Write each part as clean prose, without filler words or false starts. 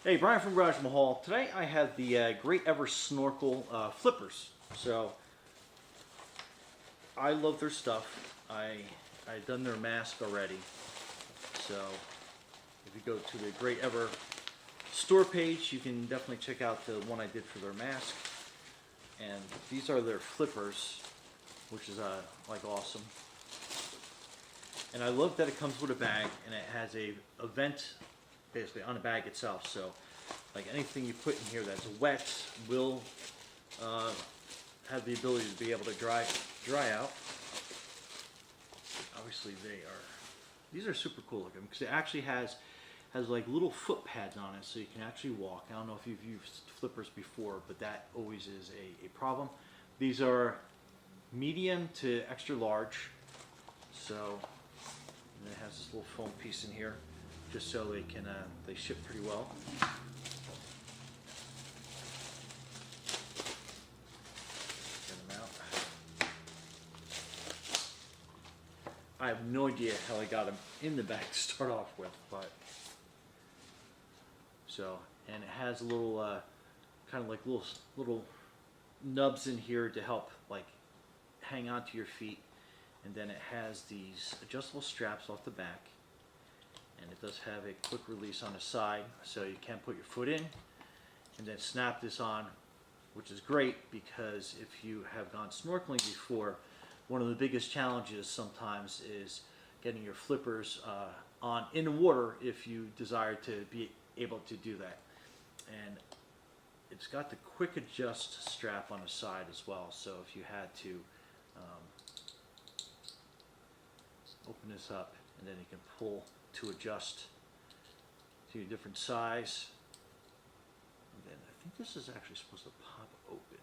Hey, Brian from Garage Mahal. Today I have the Greatever Snorkel flippers. So I love their stuff. I've done their mask already. So if you go to the Greatever store page, you can definitely check out the one I did for their mask. And these are their flippers, which is like awesome. And I love that it comes with a bag and it has a vent basically on the bag itself. So like anything you put in here that's wet will have the ability to be able to dry out. Obviously these are super cool looking because it actually has like little foot pads on it so you can actually walk. I don't know if you've used flippers before, but that always is a problem. These are medium to extra large. So and it has this little foam piece in here just so they ship pretty well. Get them out. I have no idea how I got them in the bag to start off with, but so, and it has a little kind of like little nubs in here to help like hang onto your feet, and then it has these adjustable straps off the back. And it does have a quick release on the side, so you can put your foot in and then snap this on, which is great because if you have gone snorkeling before, one of the biggest challenges sometimes is getting your flippers on in the water if you desire to be able to do that. And it's got the quick adjust strap on the side as well, so if you had to open this up and then you can pull to adjust to a different size. And then I think this is actually supposed to pop open.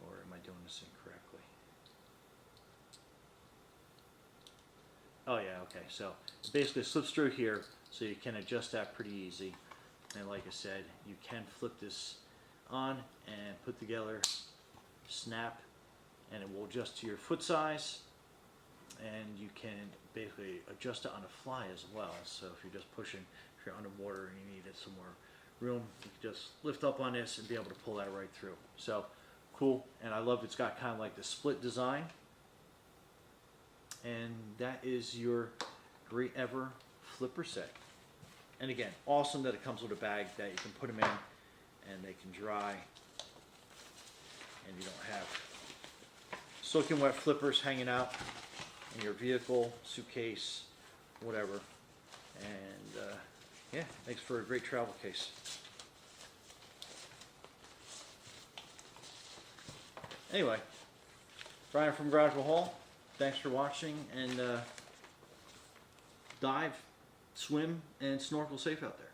Or am I doing this incorrectly? Oh yeah, okay. So it basically slips through here so you can adjust that pretty easy. And like I said, you can flip this on and put together, snap, and it will adjust to your foot size. And you can basically adjust it on the fly as well. So if you're just pushing, if you're underwater and you needed some more room, you can just lift up on this and be able to pull that right through. So cool, and I love it's got kind of like the split design. And that is your Greatever flipper set. And again, awesome that it comes with a bag that you can put them in and they can dry, and you don't have soaking wet flippers hanging out in your vehicle, suitcase, whatever. And yeah, makes for a great travel case. Anyway, Brian from Garage Mahal, thanks for watching, and dive, swim, and snorkel safe out there.